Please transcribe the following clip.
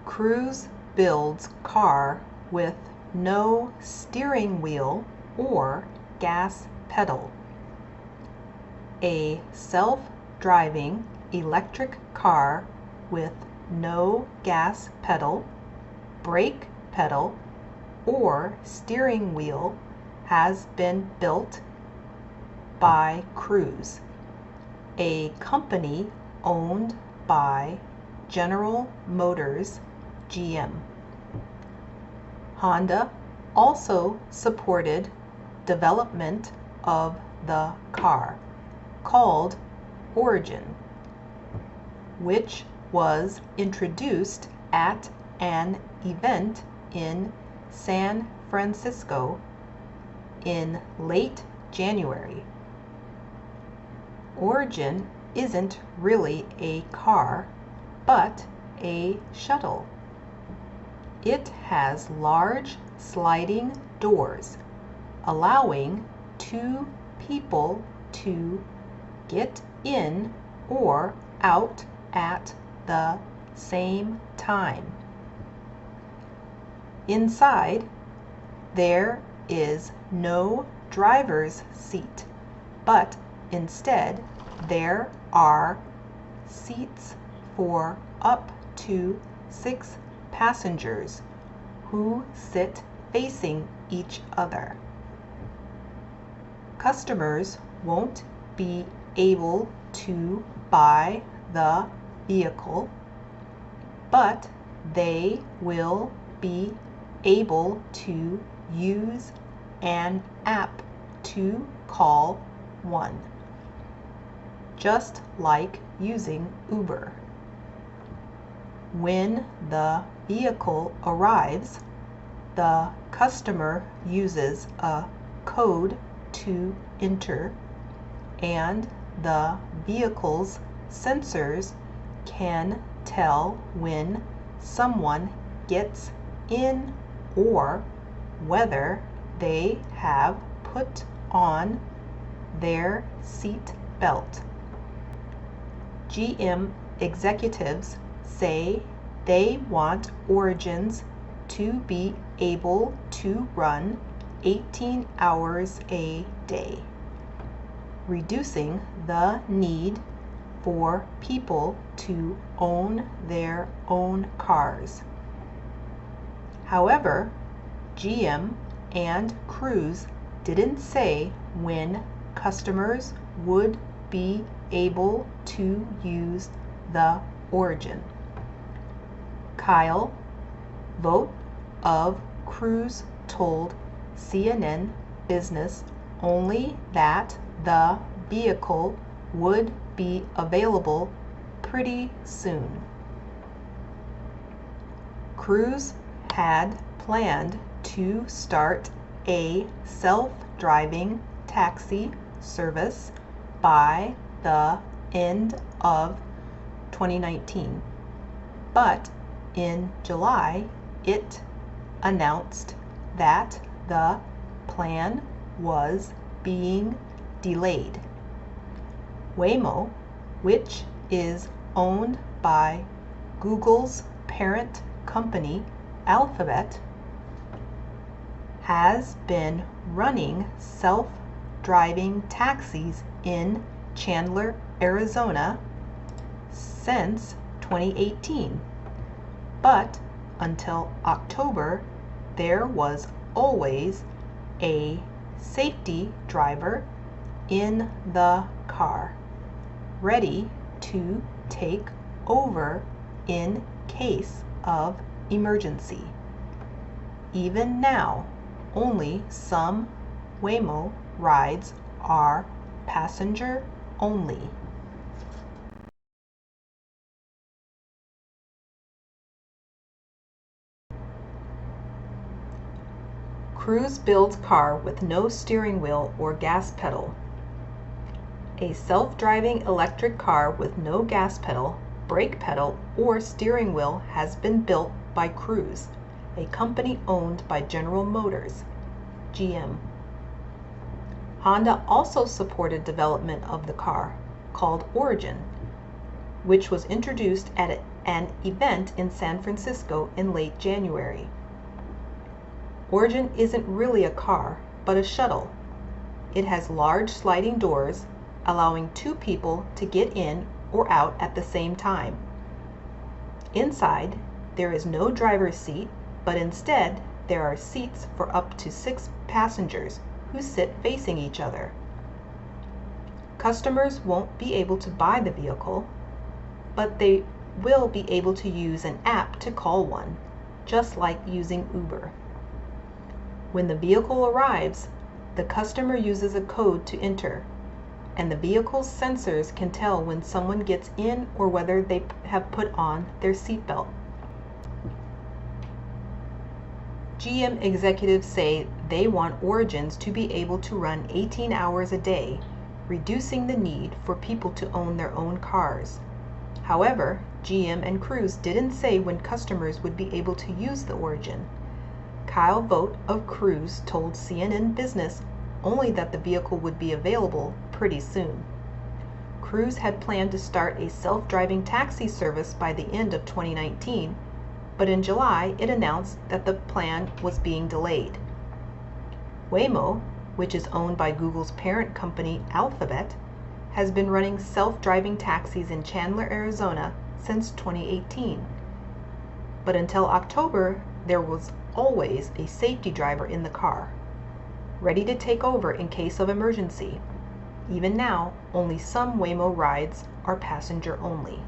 Cruise builds car with no steering wheel or gas pedal. A self-driving electric car with no gas pedal, brake pedal, or steering wheel has been built by Cruise, a company owned by General Motors, GM. Honda also supported development of the car, called Origin, which was introduced at an event in San Francisco in late January. Origin isn't really a car, but a shuttle. It has large sliding doors, allowing two people to get in or out at the same time. Inside, there is no driver's seat, but instead there are seats for up to 6 passengers who sit facing each other. Customers won't be able to buy the vehicle, but they will be able to use an app to call one, just like using Uber. When the vehicle arrives, the customer uses a code to enter, and the vehicle's sensors can tell when someone gets in or whether they have put on their seat belt. GM executives say they want Origins to be able to run 18 hours a day, reducing the need for people to own their own cars. However, GM and Cruise didn't say when customers would be able to use the Origin. Kyle Vogt of Cruise told CNN Business only that the vehicle would be available pretty soon. Cruise had planned to start a self-driving taxi service by the end of 2019, but in July it announced that the plan was being delayed. Waymo, which is owned by Google's parent company Alphabet, has been running self-driving taxis in Chandler, Arizona since 2018. But until October, there was always a safety driver in the car, ready to take over in case of emergency. Even now, only some Waymo rides are passenger only. Cruise builds car with no steering wheel or gas pedal. A self-driving electric car with no gas pedal, brake pedal, or steering wheel has been built by Cruise, a company owned by General Motors, GM. Honda also supported development of the car, called Origin, which was introduced at an event in San Francisco in late January. Origin isn't really a car, but a shuttle. It has large sliding doors, allowing two people to get in or out at the same time. Inside, there is no driver's seat, but instead there are seats for up to 6 passengers who sit facing each other. Customers won't be able to buy the vehicle, but they will be able to use an app to call one, just like using Uber. When the vehicle arrives, the customer uses a code to enter, and the vehicle's sensors can tell when someone gets in or whether they have put on their seatbelt. GM executives say they want Origins to be able to run 18 hours a day, reducing the need for people to own their own cars. However, GM and Cruise didn't say when customers would be able to use the Origin. Kyle Vogt of Cruise told CNN Business only that the vehicle would be available pretty soon. Cruise had planned to start a self-driving taxi service by the end of 2019, but in July it announced that the plan was being delayed. Waymo, which is owned by Google's parent company Alphabet, has been running self-driving taxis in Chandler, Arizona since 2018. But until October, there was always a safety driver in the car, ready to take over in case of emergency. Even now, only some Waymo rides are passenger only.